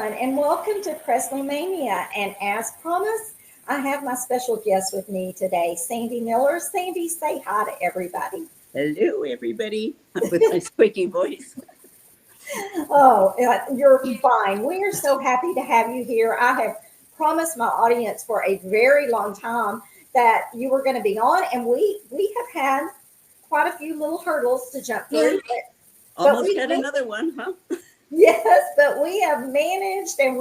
everyone, and welcome to Presley Mania. And as promised, I have my special guest with me today, Sandi Miller. Sandi, say hi to everybody. Hello, everybody, with my squeaky voice. Oh, you're fine. We are so happy to have you here. I have promised my audience for a very long time that you were going to be on, and we have had quite a few little hurdles to jump Yeah, through. But almost we, had we another one, huh? Yes, but we have managed and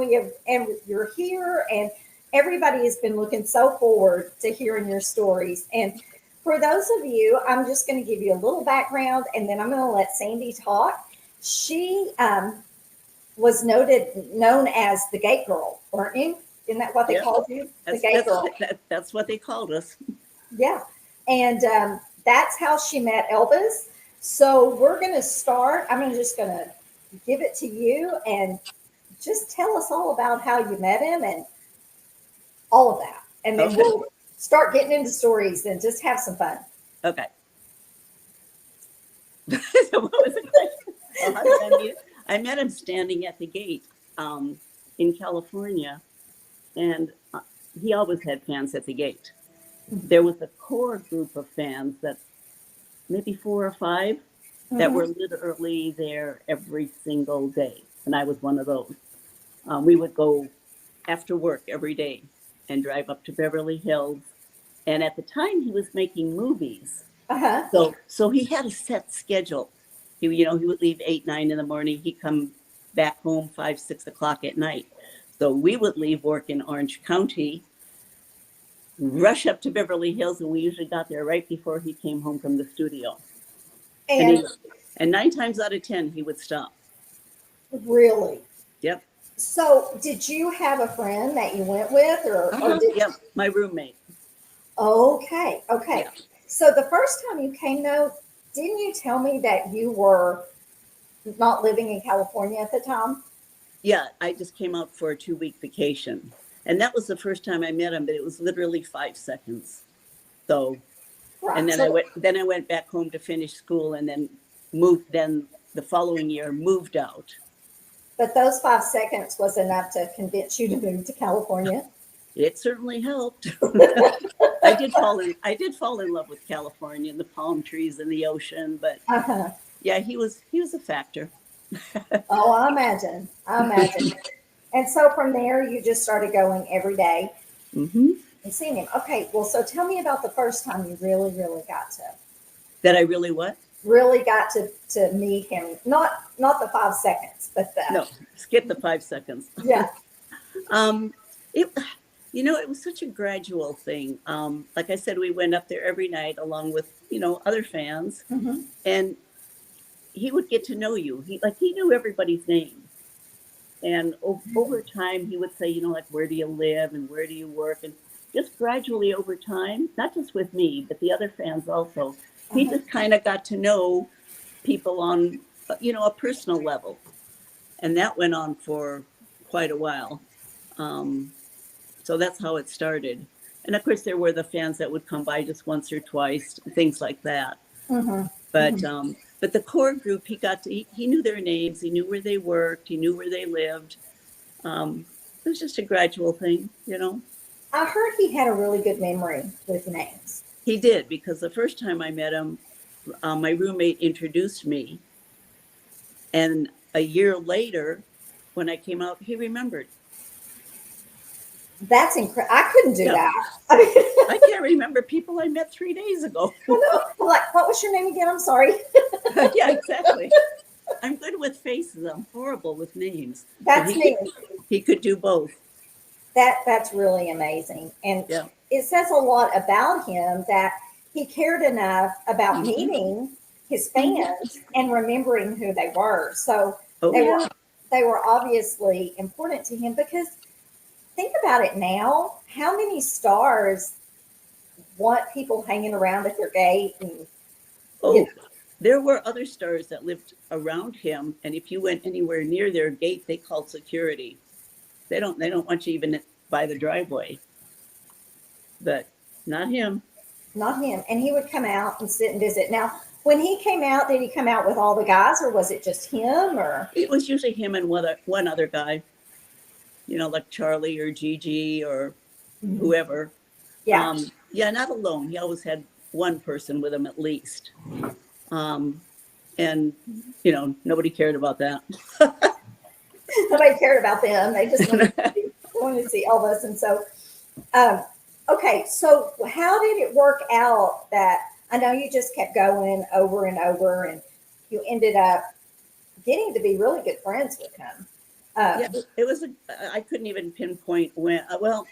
you're here and everybody has been looking so forward to hearing your stories. And for those of you, I'm just going to give you a little background and then I'm going to let Sandi talk. She was known as the Gate Girl, weren't you? Isn't that what they Yep, called you? The that's Gate that's Girl. that's what they called us. Yeah. And that's how she met Elvis. So we're going to start. Just going to give it to you and just tell us all about how you met him and all of that. And then Okay, we'll start getting into stories and just have some fun. okay. So what was the question? Oh, how did I meet him? I met him standing at the gate in California, and he always had fans at the gate. There was a core group of fans that maybe four or five that Mm-hmm. were literally there every single day, and I was one of those. We would go after work every day and drive up to Beverly Hills. And at the time, he was making movies, Uh-huh. so he had a set schedule. He would leave 8, 9 in the morning. He'd come back home 5, 6 o'clock at night. So we would leave work in Orange County, rush up to Beverly Hills, and we usually got there right before he came home from the studio. And And he and 9 times out of 10 he would stop. really. Yep. So did you have a friend that you went with or did Yep. My roommate. okay, okay. Yeah. So the first time you came though, didn't you tell me that you were not living in California at the time? Yeah, I just came out for a 2 week vacation. And that was the first time I met him, but it was literally 5 seconds. So, and Right. then I went back home to finish school and then the following year moved out. But those 5 seconds was enough to convince you to move to California. It certainly helped. I did fall in love with California and the palm trees and the ocean, but Uh-huh. yeah, he was a factor. Oh, I imagine. I imagine. And so from there, you just started going every day Hmm. and seeing him. Okay, well, so tell me about the first time you That I really what? really got to meet him. Not the 5 seconds, but the No, skip the 5 seconds. yeah. Um, it, it was such a gradual thing. Like I said, we went up there every night along with, other fans, Hmm. and he would get to know you. He knew everybody's name. And over time, he would say, like, where do you live and where do you work? And just gradually over time, not just with me, but the other fans also, he Uh-huh. just kind of got to know people on, a personal level. And that went on for quite a while. Um, so that's how it started. And of course, there were the fans that would come by just once or twice, things like that. Hmm. But Hmm. but the core group, he knew their names, he knew where they worked, he knew where they lived. It was just a gradual thing. I heard he had a really good memory with names. He did, because the first time I met him, my roommate introduced me, and a year later, when I came out, he remembered. That's incredible. I couldn't do Yeah, that. I mean, I can't remember people I met 3 days ago. I know. I'm like, what was your name again? I'm sorry. Yeah, exactly. I'm good with faces. I'm horrible with names, but That's he could me. he could do both. That's really amazing. And Yeah. it says a lot about him that he cared enough about Hmm. meeting his Hmm. fans and remembering who they were. So Oh they yeah. were they were obviously important to him because think about it now, how many stars want people hanging around at their gate and you Oh, there were other stars that lived around him, and if you went anywhere near their gate, they called security. They don't want you even by the driveway, but not him. not him. And he would come out and sit and visit. Now, when he came out, did he come out with all the guys or was it just him or It was usually him and one other guy. like Charlie or Gigi or Mhm. whoever. Yeah. Yeah, not alone. He always had one person with him at least. And, nobody cared about that. Nobody cared about them. They just wanted to see Elvis. And so, um, okay, so how did it work out that I know you just kept going over and over, and you ended up getting to be really good friends with him? Yeah, it was, I couldn't even pinpoint when, well,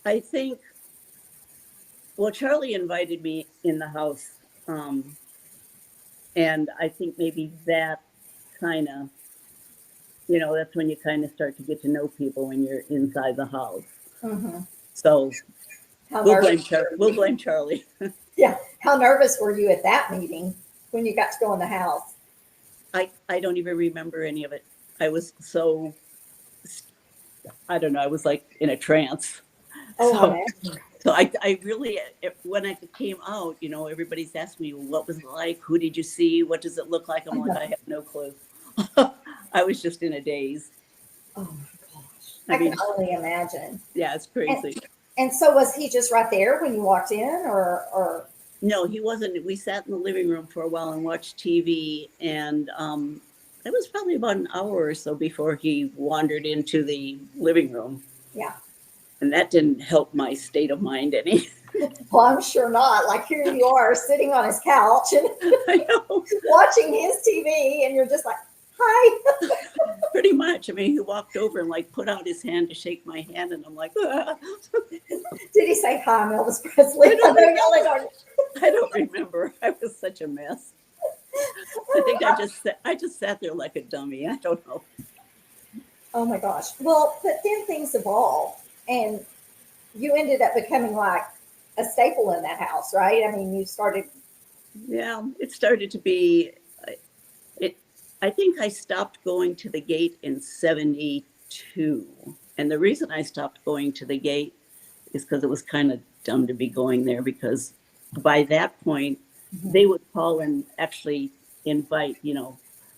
I think, well, Charlie invited me in the house. Um, and I think maybe that kind of, that's when you kind of start to get to know people when you're inside the house. Mhm. So How we'll blame nervous? Charlie. We'll blame Charlie. Yeah. How nervous were you at that meeting when you got to go in the house? I don't even remember any of it. I was so, I don't know, I was like in a trance. Oh, So, I so I really, when I came out, everybody's asking me, well, what was it like? Who did you see? What does it look like? I'm like, I have no clue. I was just in a daze. Oh my gosh. I I can mean, only imagine. yeah, it's And crazy. and so was he just right there when you walked in, or No, he wasn't. We sat in the living room for a while and watched TV, and it was probably about an hour or so before he wandered into the living room, yeah? and that didn't help my state of mind any. Well, I'm sure not. Like here you are sitting on his couch and I know, watching his TV, and you're just like, "Hi." pretty much. I mean, he walked over and like put out his hand to shake my hand, and I'm like, ah. Did he say hi, I'm Elvis Presley? I don't remember. I was such a mess. I think I just sat there like a dummy. I don't know. Oh my gosh. Well, but then things evolved, and you ended up becoming like a staple in that house, right? I mean, you started. Yeah, it started to be. It. I think I stopped going to the gate in '72, and the reason I stopped going to the gate is because it was kind of dumb to be going there because by that point they would call and actually invite,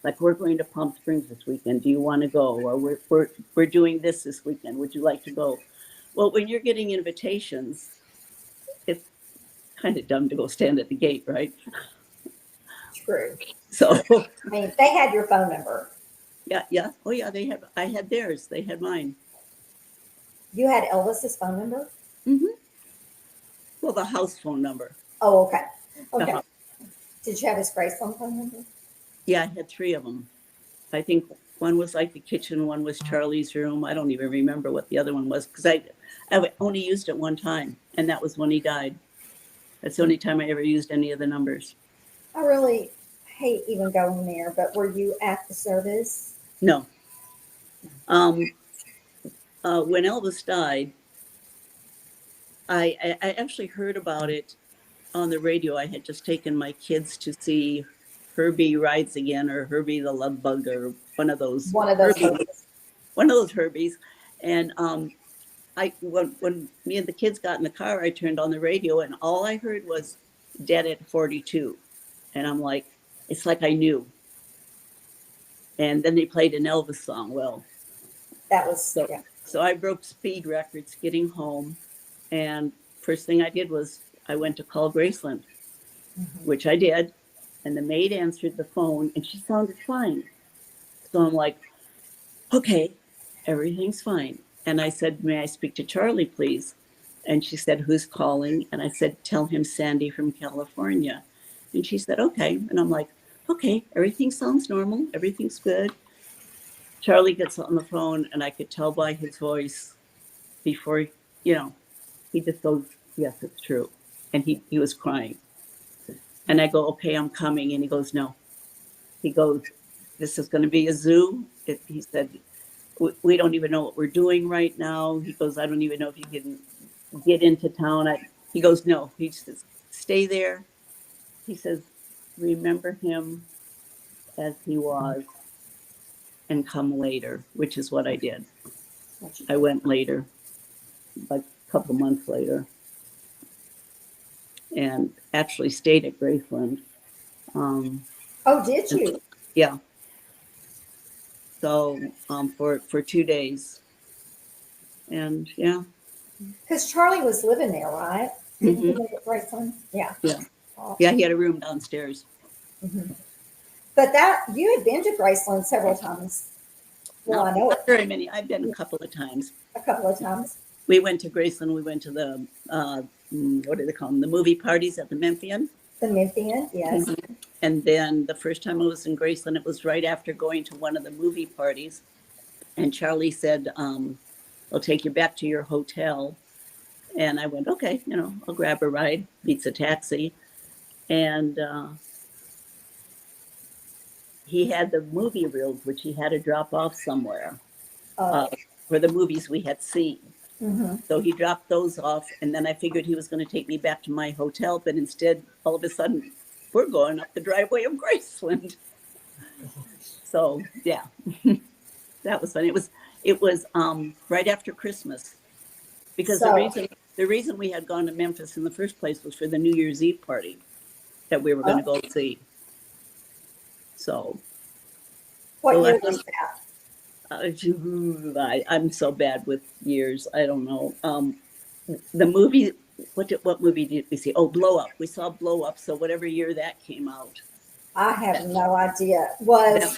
like we're going to Palm Springs this weekend. Do you want to go? Or we're doing this weekend. Would you like to go? Well, when you're getting invitations, it's kind of dumb to go stand at the gate, right? True. So True. I mean, they had your phone number. yeah. Oh yeah, they had. I had theirs. They had mine. You had Elvis's phone number? Hmm. Well, the house phone number. Oh, okay. Okay. Uh-huh. Did you have his Graceland phone number? Yeah, I had three of them. I think one was like the kitchen, one was Charlie's room. I don't even remember what the other one was because I only used it one time, and that was when he died. That's the only time I ever used any of the numbers. I really hate even going there, but were you at the service? No. Um, when Elvis died, I actually heard about it on the radio. I had just taken my kids to see Herbie Rides Again or Herbie the Love Bug or one of those One of those Herbie, services. one of those Herbies. And when me and the kids got in the car, I turned on the radio and all I heard was "Dead at 42," and I'm like, it's like I knew. And then they played an Elvis song. Well, That was, so yeah. so I broke speed records getting home, and first thing I did was I went to call Graceland, which I did, and the maid answered the phone, and she sounded fine. So I'm like, okay, everything's fine. And I said, may I speak to Charlie, please? And she said, who's calling? And I said, tell him Sandy from California. And she said, okay. And I'm like, okay, everything sounds normal. Everything's good. Charlie gets on the phone, and I could tell by his voice before, you know, he just goes, yes, it's true. And he was crying. And I go, okay, I'm coming. And he goes, no. He goes, this is going to be a zoo. He said, we don't even know what we're doing right now. He goes, I don't even know if you can get into town. He goes, no. He says, stay there. He says, remember him as he was and come later, which is what I did. I went later, like a couple months later, and actually stayed at Graceland. Oh, did you? Yeah. So for 2 days, and yeah. Because Charlie was living there, right? Didn't he Hmm. live at Graceland? Yeah. Yeah. Oh, Yeah, he had a room downstairs. mhm. But that you had been to Graceland several times. Well, Not, I know not it very many. I've been a couple of times. a couple of times. We went to Graceland. We went to the what do they call them? The movie parties at the Memphian. The Memphian, yes. Mhm. And then the first time I was in Graceland, it was right after going to one of the movie parties. And Charlie said, I'll take you back to your hotel. And I went, okay, I'll grab a ride, beats a taxi. And he had the movie reels, which he had to drop off somewhere Oh, for the movies we had seen. hmm. So he dropped those off. And then I figured he was going to take me back to my hotel. But instead, all of a sudden, we're going up the driveway of Graceland. So yeah, that was fun. It was right after Christmas, because So, the reason we had gone to Memphis in the first place was for the New Year's Eve party that we were going to go see. So what the year last was that? I'm so bad with years. I don't know. The movie. What movie did we see? Oh, Blow Up. We saw Blow Up. So whatever year that came out. I have That, no idea. that,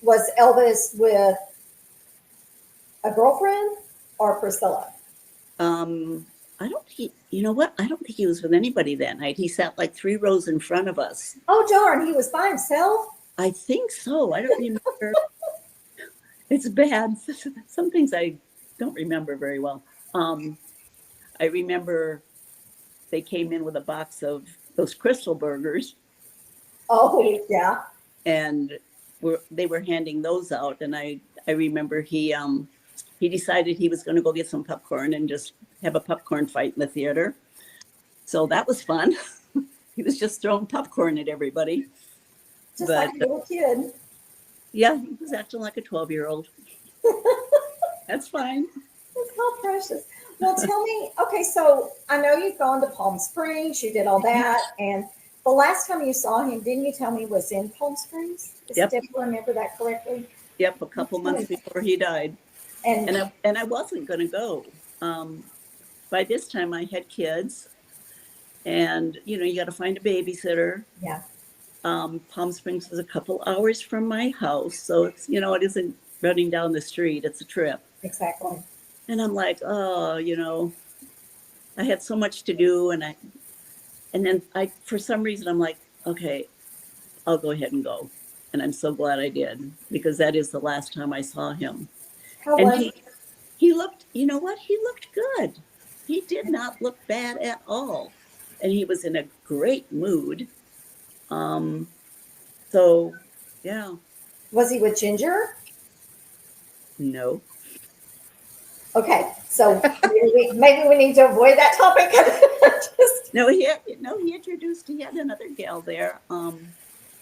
Was Elvis with a girlfriend or Priscilla? I don't think, you know what? I don't think he was with anybody that night. He sat like 3 rows in front of us. Oh darn, he was by himself. I think so. I don't remember. It's bad. Some things I don't remember very well. I remember they came in with a box of those Crystal burgers, Oh yeah. and they were handing those out. And I remember he decided he was going to go get some popcorn and just have a popcorn fight in the theater. So that was fun. He was just throwing popcorn at everybody. Just But like a little kid. yeah, he was acting like a 12-year-old. That's fine. It's how precious. Well, tell me, okay, so I know you've gone to Palm Springs, you did all that, and the last time you saw him, didn't you tell me was in Palm Springs? Yep. Did I remember that correctly? Yep, a couple months before he died. And And I wasn't going to go. By this time, I had kids, and you got to find a babysitter. yeah, Palm Springs is a couple hours from my house, so it's it isn't running down the street; it's a trip. exactly. And I'm like, oh, I had so much to do, and then for some reason, I'm like, okay, I'll go ahead and go, and I'm so glad I did, because that is the last time I saw him. How And was he looked, you know what? He looked good. He did not look bad at all. And he was in a great mood. So yeah, was he with Ginger? no. Okay, so maybe we need to avoid that topic. Just, No, he had another gal there. do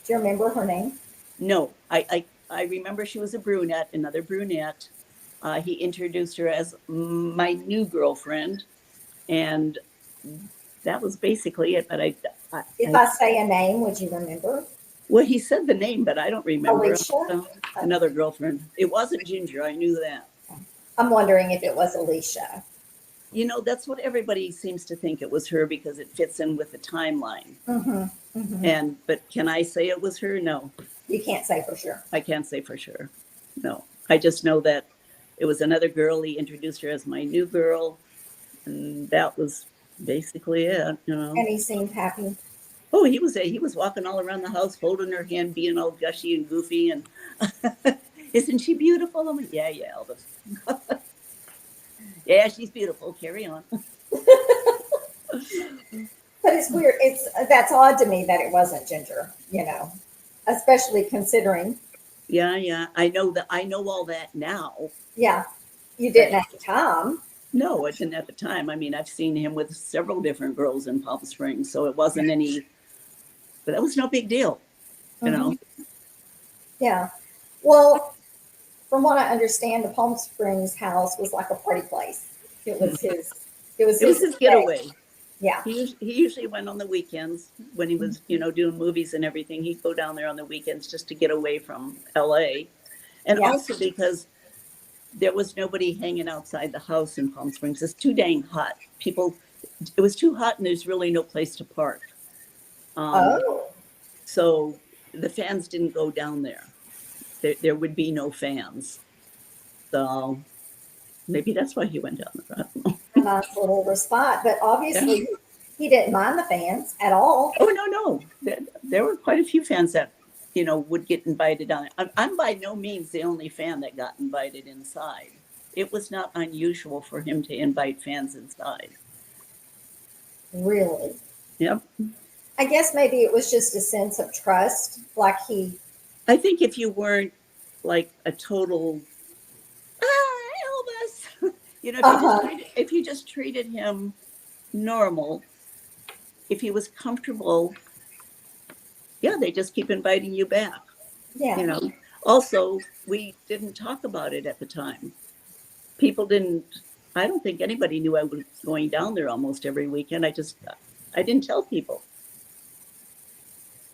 you remember her name? No, I remember she was a brunette, another brunette. He introduced her as my new girlfriend, and that was basically it. But If I say a name, would you remember? well, he said the name, but I don't remember. Alicia? Another girlfriend. It wasn't Ginger. I knew that. I'm wondering if it was Alicia. That's what everybody seems to think it was her, because it fits in with the timeline. Mm-hmm, mm-hmm. But can I say it was her? No, You can't say for sure. I can't say for sure. No, I just know that it was another girl. He introduced her as my new girl, and that was basically it. And he seemed happy. Oh, he was walking all around the house, holding her hand, being all gushy and goofy, and isn't she beautiful? I'm like, yeah, Elvis. Yeah, she's beautiful. Carry on. But it's weird. That's odd to me that it wasn't Ginger, especially considering. Yeah. I know all that now. Yeah, you didn't at the time. No, it didn't at the time. I mean, I've seen him with several different girls in Palm Springs, so it wasn't but that was no big deal, Yeah. Well, from what I understand, the Palm Springs house was like a party place. It was his. It was his getaway. Yeah. He usually went on the weekends when he was, doing movies and everything. He'd go down there on the weekends just to get away from LA. And Yeah. also because there was nobody hanging outside the house in Palm Springs. It's too dang hot. It was too hot and there's really no place to park. Um, Oh, so the fans didn't go down there. There would be no fans. So maybe that's why he went down there. I don't know. a nice little respite. But Yeah. obviously, he didn't mind the fans at all. Oh, no. There were quite a few fans that, would get invited on. I'm by no means the only fan that got invited inside. It was not unusual for him to invite fans inside. Really. Yep. I guess maybe it was just a sense of trust. Like I think if you weren't like a total Elvis, uh-huh. if you just treated him normal, if he was comfortable, yeah, they just keep inviting you back. Yeah. Also, we didn't talk about it at the time. People didn't. I don't think anybody knew I was going down there almost every weekend. I didn't tell people.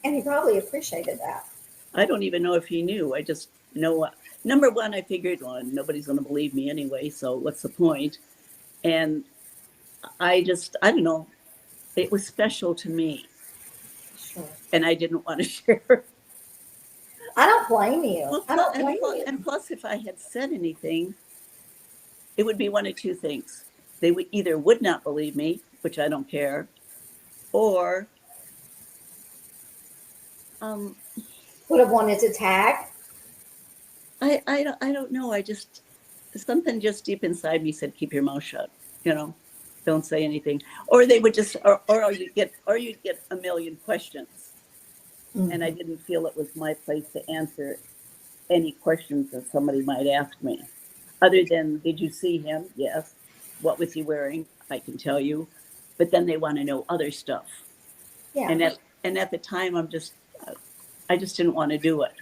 And he probably appreciated that. I don't even know if he knew. I just know. Number one, I figured, well, nobody's going to believe me anyway, so what's the point? And I don't know. It was special to me, Sure. and I didn't want to share. I don't blame you. Well, I don't blame you. and plus, if I had said anything, it would be one of two things. They would not believe me, which I don't care, or Would have wanted to tag. I don't know. Something just deep inside me said, keep your mouth shut, don't say anything. Or they would just, or you'd get a million questions. Mm-hmm. And I didn't feel it was my place to answer any questions that somebody might ask me. Other than, did you see him? Yes. What was he wearing? I can tell you. But then they want to know other stuff. Yeah. And at the time, I just didn't want to do it.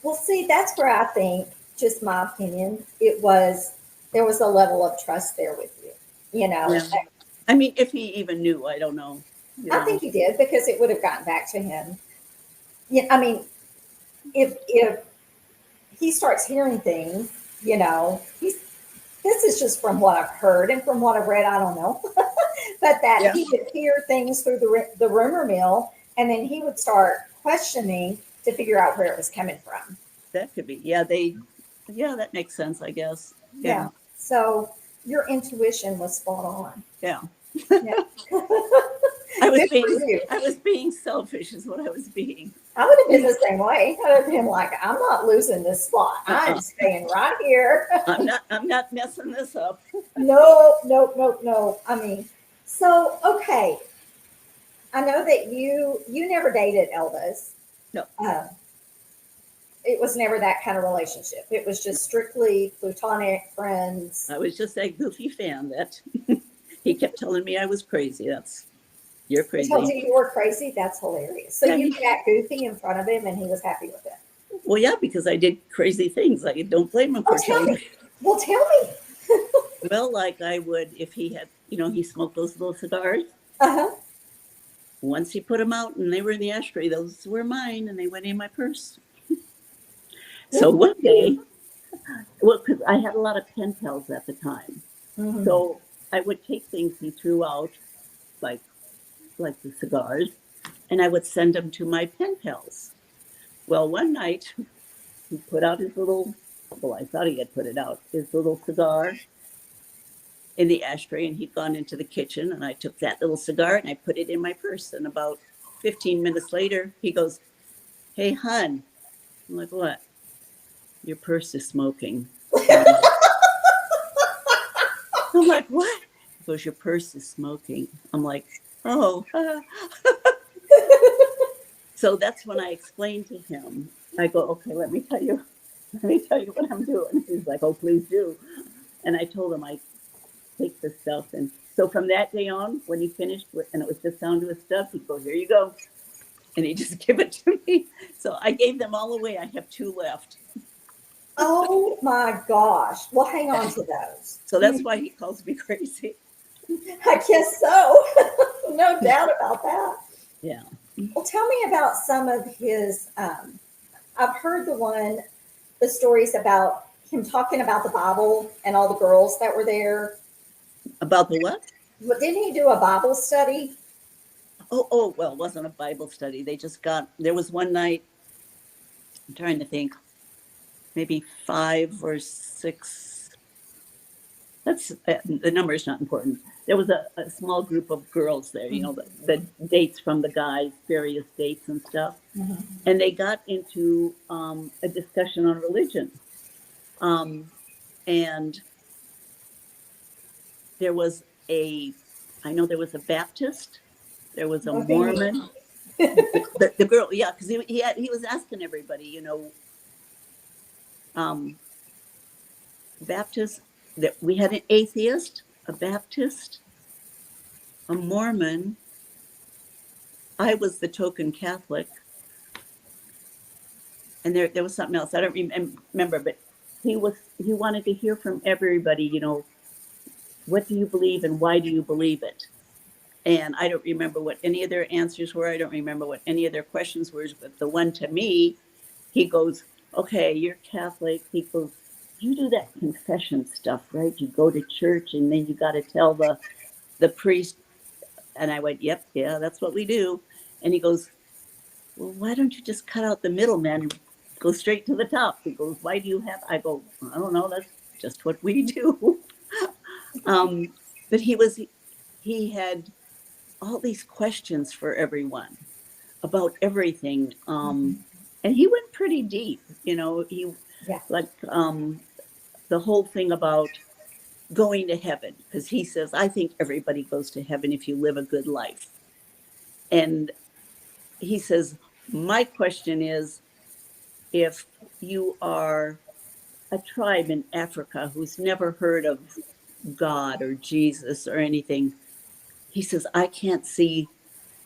Well, see, that's where I think, just my opinion, there was a level of trust there with you. Yeah. I mean, if he even knew, I don't know. I think he did, because it would have gotten back to him. Yeah, I mean, if he starts hearing things, this is just from what I've heard and from what I've read. I don't know, but that he would hear things through the rumor mill, and then he would start questioning to figure out where it was coming from. That could be. Yeah, that makes sense, I guess. Yeah. So your intuition was spot on. Yeah. Yeah. I was being selfish is what I was being. I would have been the same way. I would have been like, I'm not losing this spot. I'm staying right here. I'm not messing this up. No. I mean, so okay. I know that you never dated Elvis. No. It was never that kind of relationship. It was just strictly platonic friends. I was just that goofy fan that he kept telling me I was crazy. You're crazy. He told you were crazy? That's hilarious. So you got goofy in front of him and he was happy with it. Well, yeah, because I did crazy things. I don't blame him for telling me. Well, tell me. Well, like I would, if he had, he smoked those little cigars. Uh-huh. Once he put them out and they were in the ashtray, those were mine and they went in my purse. So one day, because I had a lot of pen pals at the time. Mm-hmm. So I would take things he threw out, like the cigars, and I would send them to my pen pals. Well, one night, he put out his little, I thought he had put it out, his little cigar in the ashtray, and he'd gone into the kitchen, and I took that little cigar and I put it in my purse. And about 15 minutes later, he goes, "Hey, hon." I'm like, "What?" "Your purse is smoking." I'm like, "What?" He goes, "Your purse is smoking." I'm like, "Oh." So that's when I explained to him. I go, "Okay, let me tell you what I'm doing." He's like, "Oh, please do." And I told him I take this stuff. And so from that day on, when he finished and it was just down to his stuff, he'd go, "Here you go." And he just give it to me. So I gave them all away. I have 2 left. Oh my gosh. Well, hang on to those. So that's why he calls me crazy. I guess so. No doubt about that. Yeah. Well, tell me about some of his, I've heard the one the stories about him talking about the Bible and all the girls that were there? About the what? But didn't he do a Bible study? Oh, well, it wasn't a Bible study. There was one night, I'm trying to think, maybe 5 or 6. The number is not important. There was a small group of girls there, the dates from the guys, various dates and stuff. Mhm. And they got into a discussion on religion. And I know there was a Baptist, there was a Mormon. The girl, yeah, because he was asking everybody, Baptist, that we had an atheist, a Baptist, a Mormon. I was the token Catholic, and there was something else I don't remember, but he wanted to hear from everybody. What do you believe and why do you believe it? And I don't remember what any of their answers were. I don't remember what any of their questions were. But the one to me, he goes, "Okay, you're Catholic." He goes, "You do that confession stuff, right? You go to church and then you got to tell the priest." And I went, "Yep, yeah, that's what we do." And he goes, "Well, why don't you just cut out the middleman and go straight to the top?" He goes, "Why do you have?" I go, "I don't know. That's just what we do." But he had all these questions for everyone about everything. And he went pretty deep, Yeah. like the whole thing about going to heaven, because he says, "I think everybody goes to heaven if you live a good life." And he says, "My question is, if you are a tribe in Africa who's never heard of God or Jesus or anything," he says, I can't see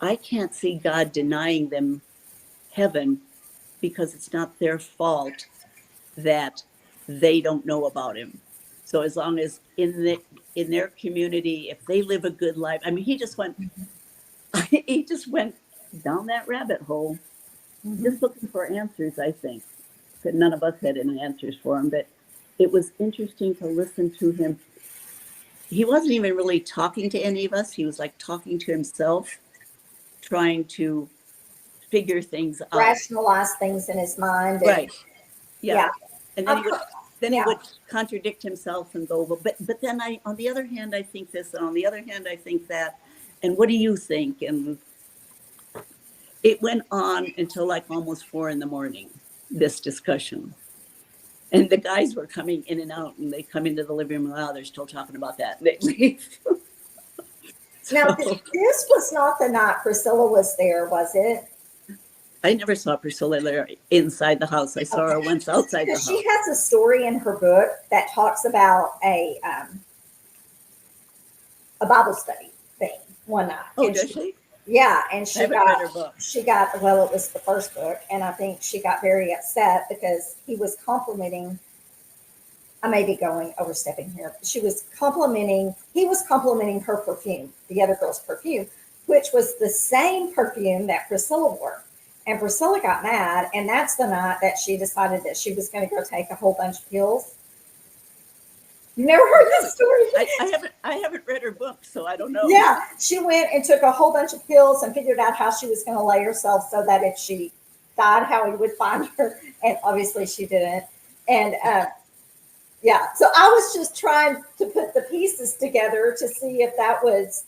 God denying them heaven, because it's not their fault that they don't know about him. So as long as in their community, if they live a good life, I mean, he just went down that rabbit hole, just looking for answers. I think that none of us had any answers for him, but it was interesting to listen to him. He wasn't even really talking to any of us. He was like talking to himself, trying to figure things out. Rationalize things in his mind. And, Right. Yeah. yeah. And then he would contradict himself and go, "Well, but then on the other hand, I think this, and on the other hand, I think that. And what do you think?" And it went on until like almost 4 a.m, this discussion. And the guys were coming in and out, and they come into the living room. "Oh, they're still talking about that." And they leave. Now, this was not the night Priscilla was there, was it? I never saw Priscilla there inside the house. I saw her once outside the house. She has a story in her book that talks about a Bible study thing one night. Oh, does she? Yeah, and I haven't read her book. well, it was the first book, and I think she got very upset because he was complimenting. I may be overstepping here. He was complimenting her perfume, the other girl's perfume, which was the same perfume that Priscilla wore. And Priscilla got mad, and that's the night that she decided that she was going to go take a whole bunch of pills. You never heard this story? I haven't read her book, so I don't know. Yeah, she went and took a whole bunch of pills and figured out how she was going to lay herself so that if she died, how he would find her. And obviously she didn't. And yeah, so I was just trying to put the pieces together to see if that was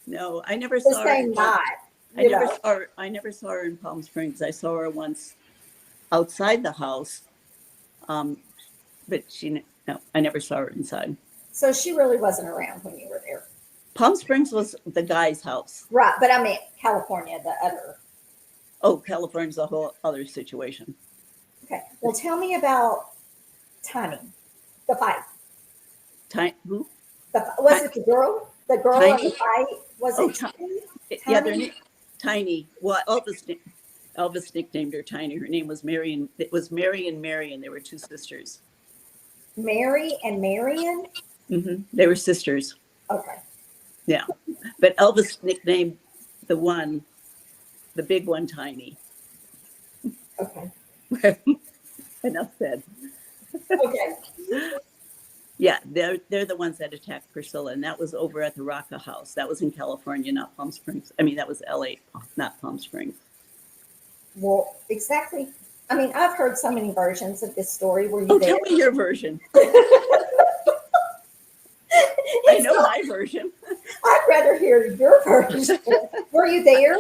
No, I never the saw same her. night. I never saw her in Palm Springs. I saw her once outside the house, but no, I never saw her inside. So she really wasn't around when you were there. Palm Springs was the guy's house. Right, but I mean California, the other. Oh, California's a whole other situation. Okay, well, tell me about Tiny, the fight. Who? Was it the girl? The girl in the fight? Was it Tiny? Tiny? Yeah, their name, Tiny. Well, Elvis nicknamed her Tiny. Her name was Marion. It was Mary and Marion. They were two sisters. Mary and Marion? Mm-hmm. They were sisters. Okay. Yeah. But Elvis nicknamed the big one, Tiny. Okay. Enough said. Okay. Yeah, they're the ones that attacked Priscilla, and that was over at the Rocca House. That was in California, not Palm Springs. I mean, that was L.A., not Palm Springs. Well, exactly. I mean, I've heard so many versions of this story. Were you Oh, there? tell me your version. I It's know not, my version. I'd rather hear your version. Were you there?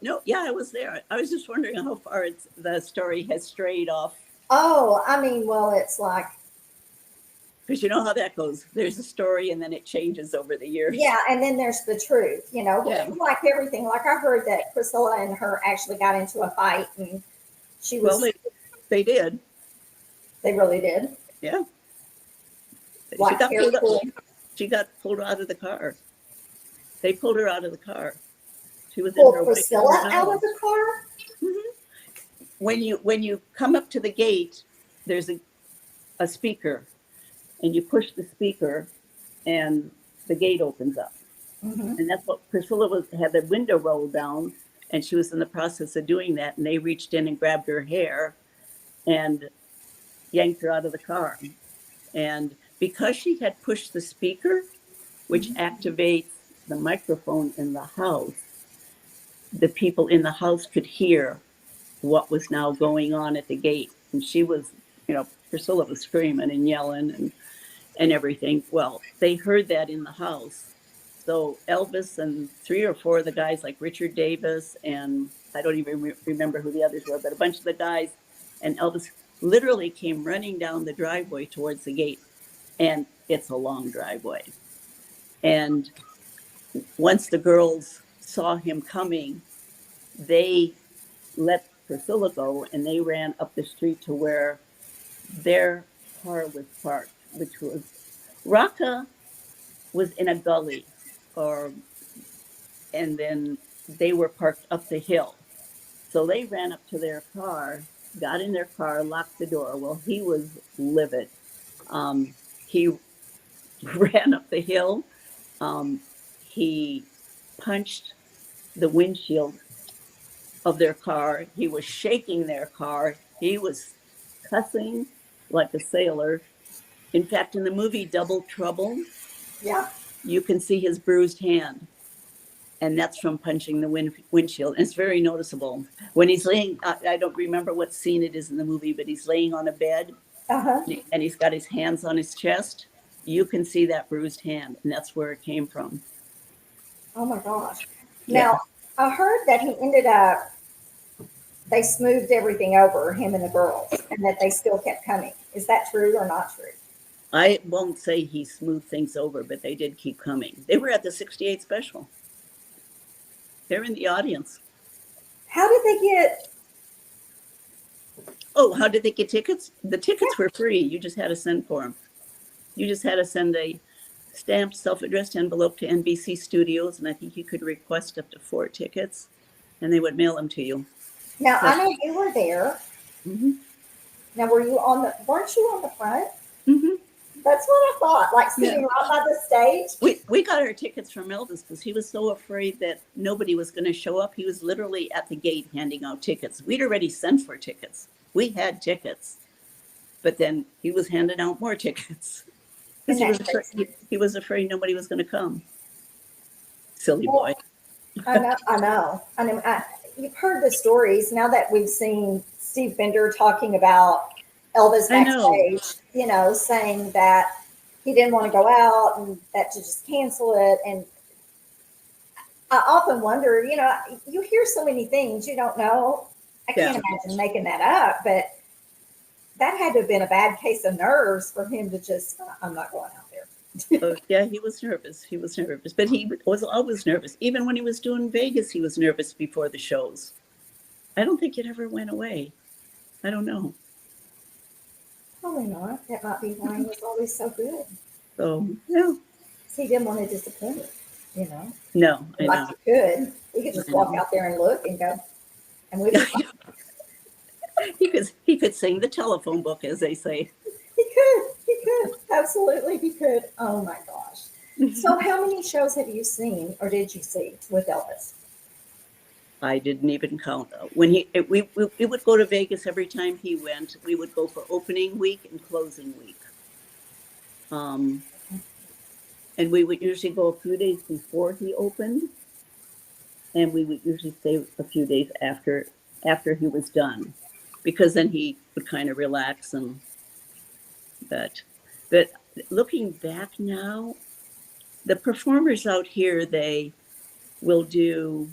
No, yeah, I was there. I was just wondering how far the story has strayed off. Oh, I mean, well, it's like, Because you know how that goes. There's a story and then it changes over the years. yeah, and then there's the truth, Yeah. like everything. Like I heard that Priscilla and her actually got into a fight, and she Well, was, they did. they really did. Yeah. She Like got very pulled up. cool. She got pulled out of the car. They pulled her out of the car. She was in Pull her white Priscilla covered out of house. the car? Mhm. When you come up to the gate, there's a speaker, and you push the speaker, and the gate opens up. Hmm. And that's what Priscilla had the window rolled down, and she was in the process of doing that, and they reached in and grabbed her hair and yanked her out of the car. And because she had pushed the speaker, which activates the microphone in the house, the people in the house could hear what was now going on at the gate. And she was, Priscilla was screaming and yelling and everything. Well, they heard that in the house. So Elvis and three or four of the guys, like Richard Davis, and I don't even remember who the others were, but a bunch of the guys, and Elvis literally came running down the driveway towards the gate. And it's a long driveway. And once the girls saw him coming, they let Priscilla go and they ran up the street to where their car was parked, which was Rocca was in a gully, or and then they were parked up the hill. So they ran up to their car, got in their car, locked the door. Well, he was livid. He ran up the hill. He punched the windshield of their car. He was shaking their car. He was cussing like a sailor. In fact, in the movie Double Trouble, Yeah. you can see his bruised hand. And that's from punching the windshield. And it's very noticeable. When he's laying, I don't remember what scene it is in the movie, but he's laying on a bed Uh-huh. and he's got his hands on his chest. You can see that bruised hand, and that's where it came from. Oh my gosh. Yeah. Now, I heard that he ended up, they smoothed everything over, him and the girls, and that they still kept coming. Is that true or not true? I won't say he smoothed things over, but they did keep coming. They were at the 68 special. They're in the audience. How did they get, Oh, how did they get tickets? The tickets were free. You just had to send for them. You just had to send a stamped, self-addressed envelope to NBC Studios, and I think you could request up to 4 tickets, and they would mail them to you. now But, I know you were there. mm-hmm, Now, weren't you on the front? mm-hmm. That's what I thought, like sitting Yeah. right by the stage. We got our tickets from Elvis because he was so afraid that nobody was going to show up. He was literally at the gate handing out tickets. We'd already sent for tickets. We had tickets, but then he was handing out more tickets because And that he was afraid nobody was going to come. Silly well, boy. I know. You've heard the stories now that we've seen Steve Bender talking about Elvis I know. backstage, saying that he didn't want to go out and that to just cancel it. And I often wonder, you hear so many things you don't know. I Yeah. can't imagine making that up, but that had to have been a bad case of nerves for him to just, I'm not going out there. Yeah, he was nervous. He was nervous, but he was always nervous. Even when he was doing Vegas, he was nervous before the shows. I don't think it ever went away. I don't know. Probably not. That might be why he was always so good. So, yeah. He didn't want to disappoint, you know. No, I Like know. you could. You could just I walk know. out there and look and go, and we He could sing the telephone book, as they say. he could. Absolutely he could. Oh my gosh. So how many shows have you seen or did you see with Elvis? I didn't even count. When we would go to Vegas every time he went. We would go for opening week and closing week. Um, and we would usually go a few days before he opened, and we would usually stay a few days after he was done, because then he would kind of relax. And but looking back now, the performers out here, will do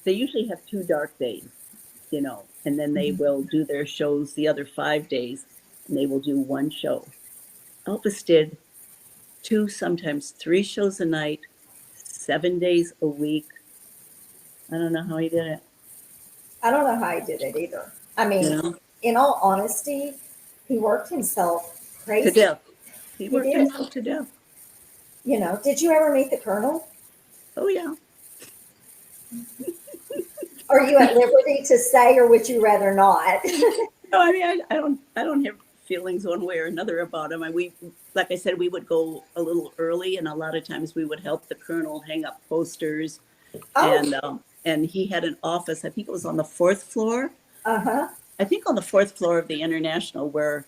they usually have 2 dark days, and then they will do their shows the other 5 days, and they will do one show. Elvis did 2, sometimes 3 shows a night, 7 days a week. I don't know how he did it. I don't know how he did it either. I mean, You know, in all honesty, he worked himself to crazy. death. He He worked did. himself to death. Did you ever meet the Colonel? Oh yeah. Are you at liberty to say, or would you rather not? No, I mean, I don't have feelings one way or another about him. Like I said, we would go a little early, and a lot of times we would help the Colonel hang up posters. Oh, And he had an office. I think it was on the 4th floor. uh-huh. I think on the 4th floor of the International, where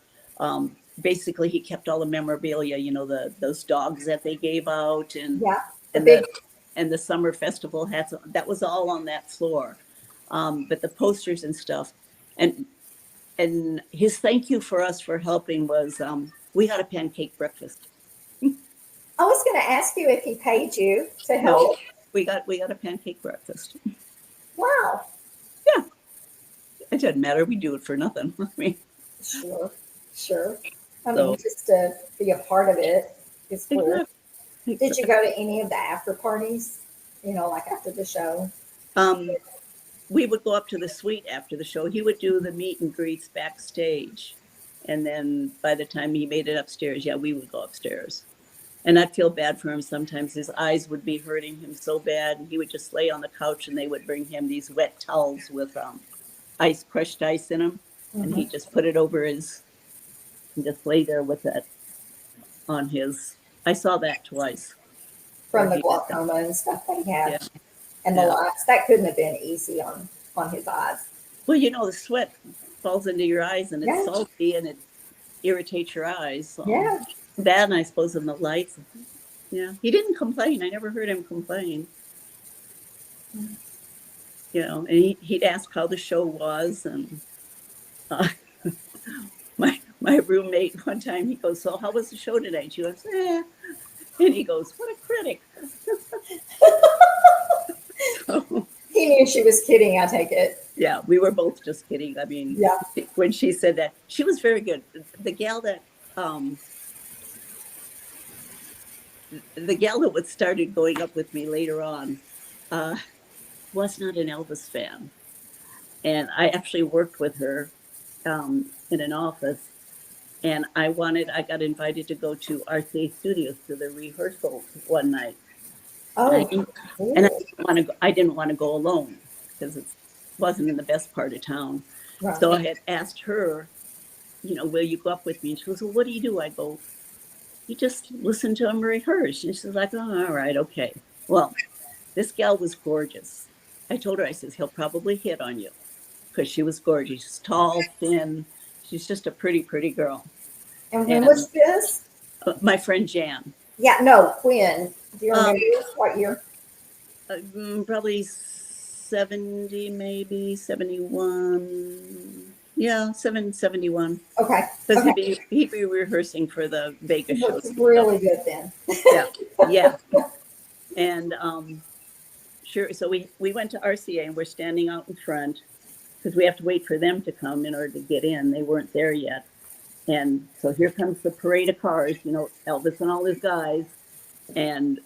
basically he kept all the memorabilia. Those dogs that they gave out, and Yeah. The and big, the summer festival hats. That was all on that floor. But the posters and stuff, and his thank you for us for helping was, we had a pancake breakfast. I was going to ask you if he paid you to No, help. we got a pancake breakfast. Wow. Yeah, it doesn't matter. We do it for nothing. I mean, Sure. Sure. I mean, so just to be a part of it is cool. exactly. Did you go to any of the after parties? Like after the show? Um, we would go up to the suite after the show. He would do the meet and greets backstage, and then by the time he made it upstairs, yeah, we would go upstairs. And I'd feel bad for him sometimes. His eyes would be hurting him so bad, and he would just lay on the couch, and they would bring him these wet towels with crushed ice in them, and he Mhm. just put it over and just lay there with it on his. I saw that twice. From Where the he did that. glaucoma and stuff that he had, Yeah, and the yeah. lights. That couldn't have been easy on his eyes. Well, the sweat falls into your eyes, and it's Yeah. salty, and it irritates your eyes. So Yeah. that, and I suppose in the lights. Yeah, he didn't complain. I never heard him complain. And he'd ask how the show was, and uh, my roommate one time, he goes, "So how was the show today?" She goes, "Eh," and he goes, "What a critic." So, He knew she was kidding, I take it. yeah, we were both just kidding. I mean, Yeah. when she said that, she was very good. Um, the gal that started going up with me later on, uh, was not an Elvis fan. And I actually worked with her in an office. And I got invited to go to RCA Studios to the rehearsal one night. And I Oh, didn't, and cool. I didn't want to go alone, because it wasn't in the best part of town. Right. So I had asked her, will you go up with me? And she goes, "Well, what do you do?" I go, "You just listen to him rehearse." And she's like, "Oh, all right, okay." Well, this gal was gorgeous. I told her, I says, "He'll probably hit on you," because she was gorgeous. She's tall, thin. She's just a pretty, pretty girl. And when And was this? my friend Jan. Yeah, no, when? Do you remember Um, what year? Probably 70, maybe 71. Yeah, 71. Okay. Because Okay. he'd be rehearsing for the He Vegas looked shows. really good then. Yeah, yeah. And sure. So we went to RCA, and we're standing out in front, because we have to wait for them to come in order to get in. They weren't there yet. And so here comes the parade of cars, Elvis and all his guys. And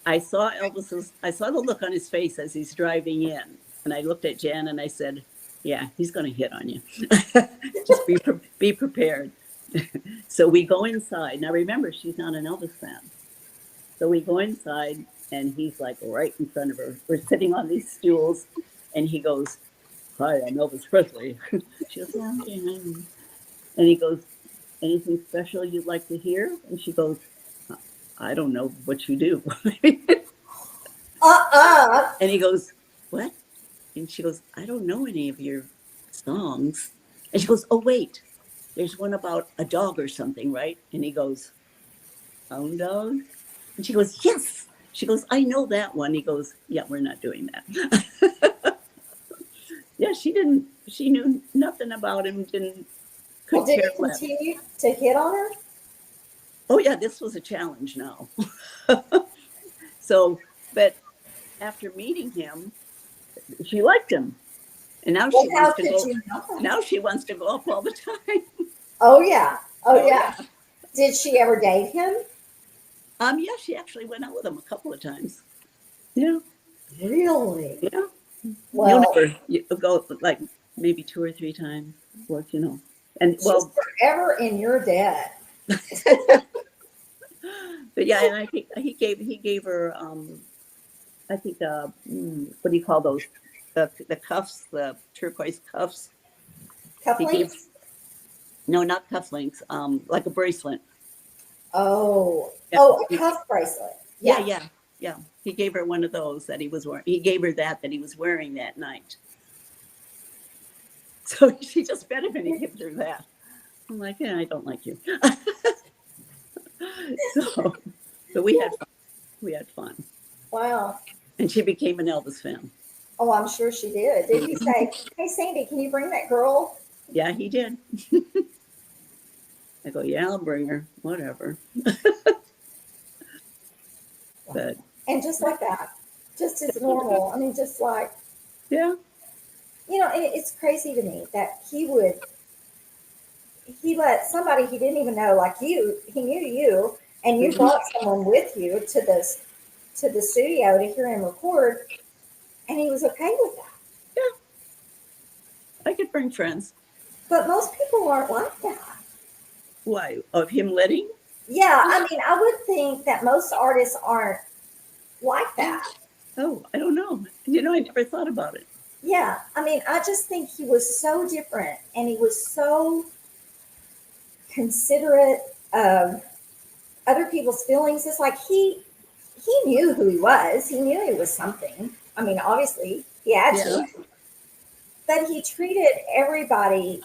I saw the look on his face as he's driving in. And I looked at Jan and I said, "Yeah, he's going to hit on you. Just be prepared." So we go inside. Now remember, she's not an Elvis fan. So we go inside, and he's like right in front of her. We're sitting on these stools, and he goes, "Hi, I'm Elvis Presley." She goes, "Yeah, okay." And he goes, "Anything special you'd like to hear?" And she goes, "I don't know what you do." And he goes, what? And she goes, I don't know any of your songs. And she goes, oh, wait, there's one about a dog or something, right? And he goes, hound dog? And she goes, yes. She goes, I know that one. He goes, yeah, we're not doing that. Yeah, she knew nothing about him, Well, could did care he less. continue to hit on her? Oh, yeah, this was a challenge now. So, but after meeting him, she liked him. And now Well, she how wants to could go. you know? Now she wants to go up all the time. Oh yeah. Oh Oh yeah. yeah. Did she ever date him? Yeah, she actually went out with him a couple of times. Yeah, Really? yeah. You'll Well, never you go like maybe 2 or 3 times. What you know, and she's well, forever in your debt. but yeah, and I think he gave her I think what do you call those, the cuffs, the turquoise cuffs. He gave Cufflinks? no, not cufflinks, like a bracelet. Oh. Yeah, Oh, a cuff bracelet. yeah, Yeah. yeah, yeah. He gave her one of those that he was wearing. He gave her that he was wearing that night. So she just bet him and he gives her that. I'm like, yeah, I don't like you. so, but we had fun. We had fun, Wow. and she became an Elvis fan. Oh, I'm sure she did. Did he say, "Hey, Sandy, can you bring that girl?" Yeah, he did. I go, yeah, I'll bring her. Whatever. But And just like that, just as normal. I mean, just like, yeah, and it's crazy to me that he let somebody he didn't even know, like you, he knew you, and you mhm, brought someone with you to the studio to hear him record, and he was okay with that. yeah, I could bring friends. But most people aren't like that. Why? Of him letting? Yeah, I mean, I would think that most artists aren't like that. Oh, I don't know. I never thought about it. Yeah, I mean, I just think he was so different, and he was so considerate of other people's feelings. It's like he knew who he was. He knew he was something. I mean, obviously he had Yeah. to, but he treated everybody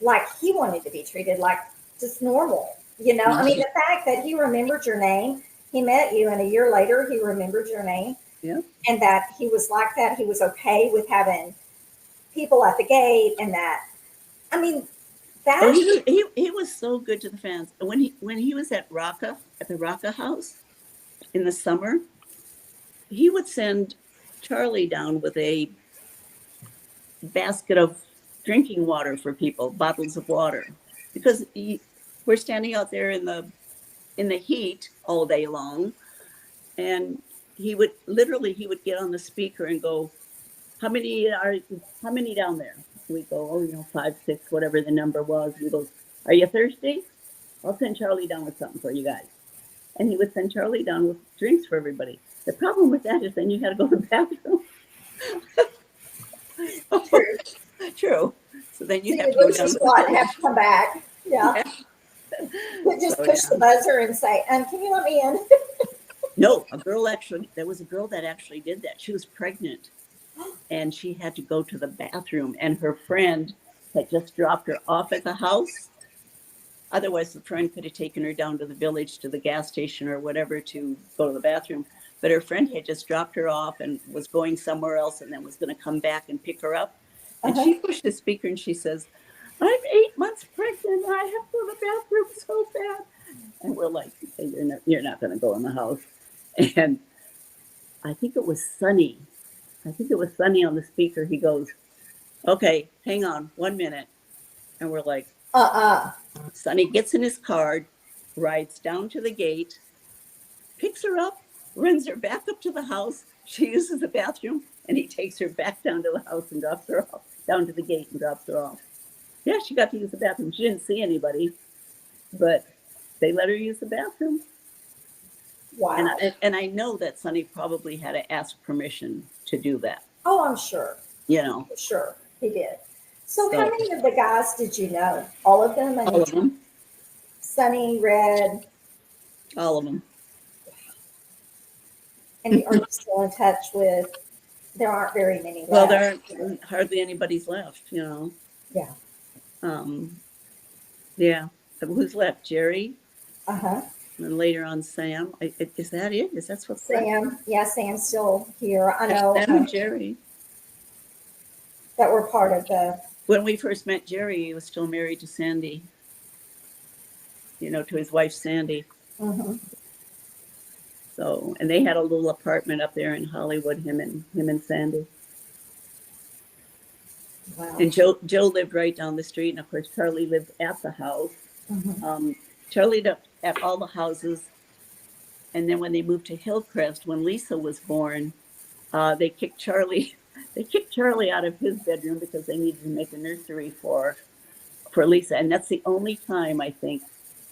like he wanted to be treated, like just normal. I mean, Mhm. the fact that he remembered your name, he met you, and a year later he remembered your name, Yeah. and that he was like that. He was okay with having people at the gate, and that. I mean, Oh, that. he was so good to the fans. And when he was at the Rocca House in the summer, he would send Charlie down with a basket of drinking water for people, bottles of water, because we're standing out there in the heat all day long, and he would get on the speaker and go, how many down there? We go, oh, 5, 6, whatever the number was. He goes, are you thirsty? I'll send Charlie down with something for you guys. And he would send Charlie down with drinks for everybody. The problem with that is then you had to go to the bathroom. True. True. So then So you'd have you to go lose your down to the spot and have village. to come back. Yeah. Yeah. You just So push yeah. the buzzer and say, can you let me in? No, there was a girl that actually did that. She was pregnant and she had to go to the bathroom, and her friend had just dropped her off at the house. Otherwise, the friend could have taken her down to the village to the gas station or whatever to go to the bathroom. But her friend had just dropped her off and was going somewhere else and then was going to come back and pick her up. And Uh-huh. she pushed the speaker and she says, I'm 8 months pregnant. I have to go to the bathroom so bad. And we're like, hey, you're not going to go in the house. And I think it was Sunny. I think it was Sunny on the speaker. He goes, okay, hang on 1 minute. And we're like, Uh-uh. Sonny gets in his car, rides down to the gate, picks her up, runs her back up to the house. She uses the bathroom, and he takes her back down to the house and drops her off, down to the gate and drops her off. Yeah, she got to use the bathroom. She didn't see anybody, but they let her use the bathroom. And Wow. I know that Sonny probably had to ask permission to do that. Oh, I'm sure. You know, Sure. He did. So how so many of the guys did you know? All of them? I all mean, of them, Sunny, Red. all of them. And are you still in touch with? There aren't very many Well, left. there aren't hardly anybody's left, you know. Yeah. Yeah. Who's left? Jerry, Uh huh. and later on Sam. Is that it? Is that what's left? Sam. Yeah, Sam's still here. I There's know Sam and Jerry. that we're part of the. When we first met Jerry, he was still married to Sandy, you know, to his wife Sandy. Mhm. So, and they had a little apartment up there in Hollywood, him and Sandy. Wow. And Joe lived right down the street, and of course Charlie lived at the house. Mhm. Charlie lived at all the houses, and then when they moved to Hillcrest, when Lisa was born, they kicked Charlie. They kicked Charlie out of his bedroom because they needed to make a nursery for Lisa, and that's the only time I think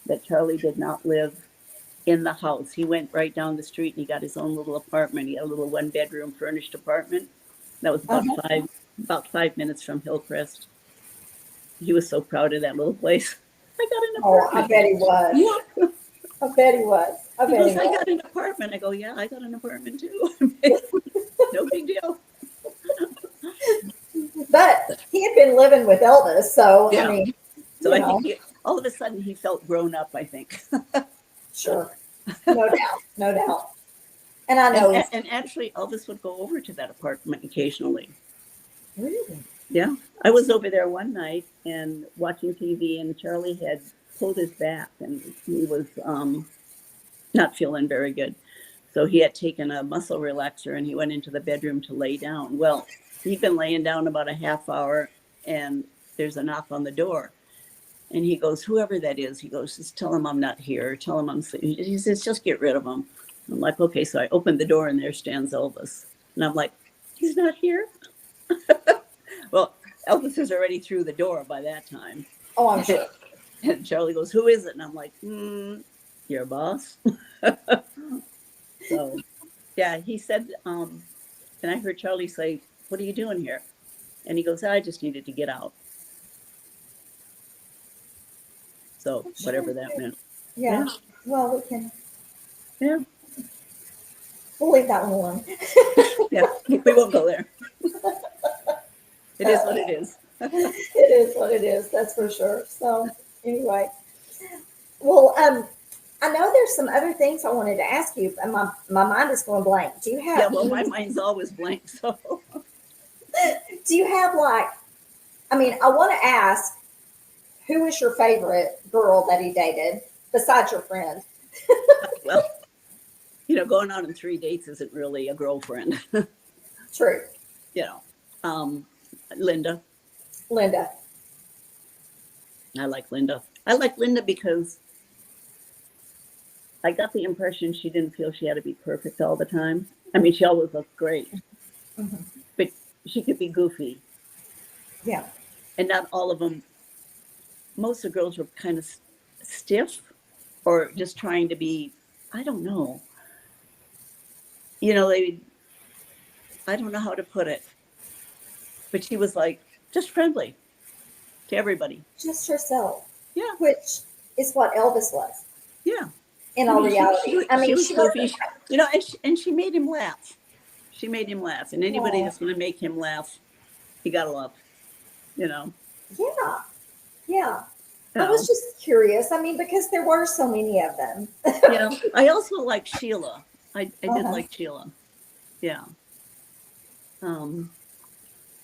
that Charlie did not live in the house. He went right down the street and he got his own little apartment. He had a little 1-bedroom furnished apartment that was Uh-huh. about 5 minutes from Hillcrest. He was so proud of that little place. I got an Oh, apartment. I bet he was. Yeah. I bet he was. I He bet goes, he I was. got an apartment. I go, yeah, I got an apartment too. No big deal. But he had been living with Elvis, so Yeah. I mean, So you I know, think all of a sudden he felt grown up, I think. sure, no doubt, no doubt. And I know And actually, Elvis would go over to that apartment occasionally. really. Yeah. I was over there one night and watching TV, and Charlie had pulled his back and he was not feeling very good. So he had taken a muscle relaxer and he went into the bedroom to lay down. Well, he'd been laying down about a half hour and there's a knock on the door. And he goes, whoever that is, he goes, just tell him I'm not here. Tell him I'm sleeping. He says, just get rid of him. I'm like, okay. So I opened the door and there stands Elvis. And I'm like, he's not here? Well, Elvis was already through the door by that time. Oh, I'm sure. And Charlie goes, who is it? And I'm like, your boss. So, yeah, he said, and I heard Charlie say, what are you doing here? And he goes, I just needed to get out. So, I'm sure. whatever that meant. Yeah. Yeah. Well, we can. Yeah. We'll leave that one alone. Yeah. We won't go there. It is what it is. It is what it is. That's for sure. So anyway, well, I know there's some other things I wanted to ask you, and my mind is going blank. Do you have? Yeah, well, my mind's always blank. So, Do you have like? I mean, I want to ask, who was your favorite girl that he dated besides your friend? well, you know, going on 3 dates isn't really a girlfriend. True, You know, Linda. Linda. I like Linda. I like Linda because I got the impression she didn't feel she had to be perfect all the time. I mean, she always looked great, Mhm. but she could be goofy. Yeah. And not all of them, most of the girls were kind of stiff or just trying to be, I don't know. You know, I don't know how to put it, but she was like just friendly to everybody. Just herself. Yeah. Which is what Elvis was Yeah. in I all mean, reality. I mean, was she goofy. wasn't. You know, and she made him laugh. She made him laugh. And anybody Oh, that's going to make him laugh, he got to love, you know. yeah. Yeah. You I was know. just curious. I mean, because there were so many of them. Yeah. I also like Sheila. I did Uh-huh. like Sheila. Yeah.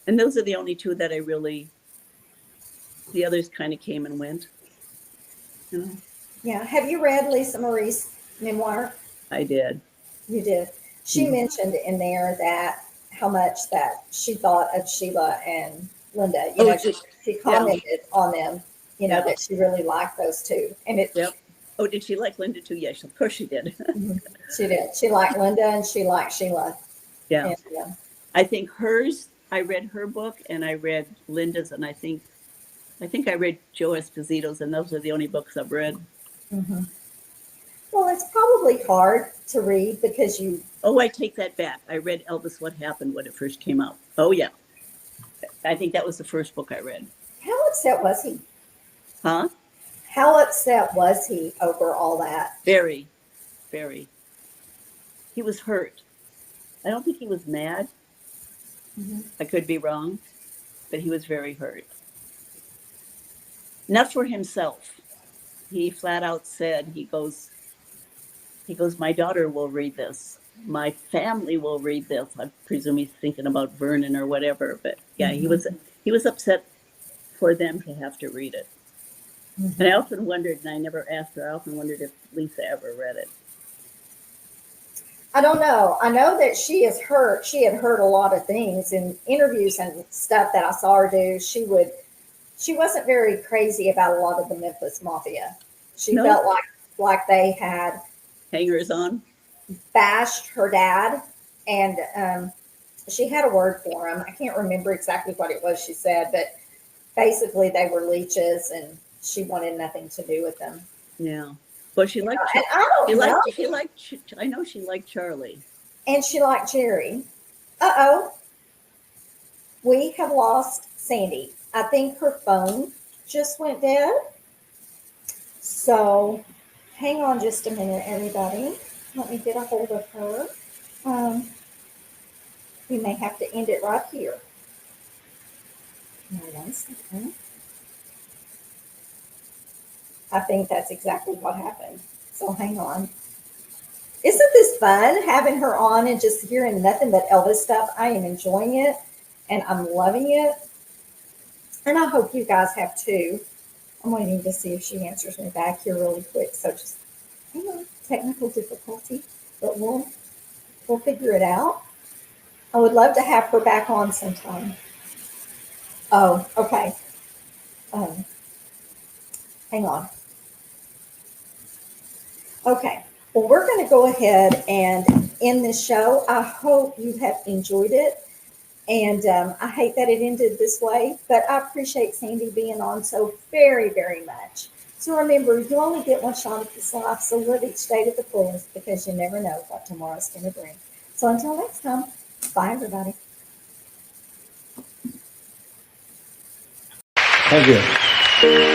And those are the only two that I really, the others kind of came and went. You know, Yeah. Have you read Lisa Marie's memoir? I did. You did. She Mhm. mentioned in there that how much that she thought of Sheila and Linda. You Oh, know, she commented on them. You know Yeah. that she really liked those two, and it. Yep. Oh, did she like Linda too? Yes, of course she did. She did. She liked Linda and she liked Sheila. Yeah. And, yeah. I think hers, I read her book and I read Linda's, and I think I read Joe Esposito's, and those are the only books I've read. Mhm. Well, it's probably hard to read because you. Oh, I take that back. I read Elvis What Happened when it first came out. Oh, yeah. I think that was the first book I read. How upset was he? Huh? How upset was he over all that? Very, very. He was hurt. I don't think he was mad. I could be wrong, but he was very hurt. Not for himself. He flat out said, he goes, my daughter will read this. My family will read this. I presume he's thinking about Vernon or whatever, but yeah, he was upset for them to have to read it. And I often wondered, and I never asked her, I often wondered if Lisa ever read it. I don't know. I know that she had heard a lot of things in interviews and stuff that I saw her do. She wasn't very crazy about a lot of the Memphis Mafia. She felt like they had hangers on, bashed her dad, and she had a word for him. I can't remember exactly what it was she said, but basically they were leeches, and she wanted nothing to do with them. Yeah. Well, she liked. And I don't know. I know she liked Charlie, and she liked Jerry. We have lost Sandi. I think her phone just went dead. So hang on just a minute, everybody. Let me get a hold of her. We may have to end it right here. Hold on a second. I think that's exactly what happened. So hang on. Isn't this fun, having her on and just hearing nothing but Elvis stuff? I am enjoying it, and I'm loving it. And I hope you guys have too. I'm waiting to see if she answers me back here really quick. So just hang on. Technical difficulty, but we'll figure it out. I would love to have her back on sometime. Oh, okay. Hang on. Okay. Well, we're going to go ahead and end this show. I hope you have enjoyed it. And I hate that it ended this way, but I appreciate Sandi being on so very, very much. So remember, you only get one shot at this life, so live each day to the fullest, because you never know what tomorrow's going to bring. So until next time, bye, everybody. Thank you.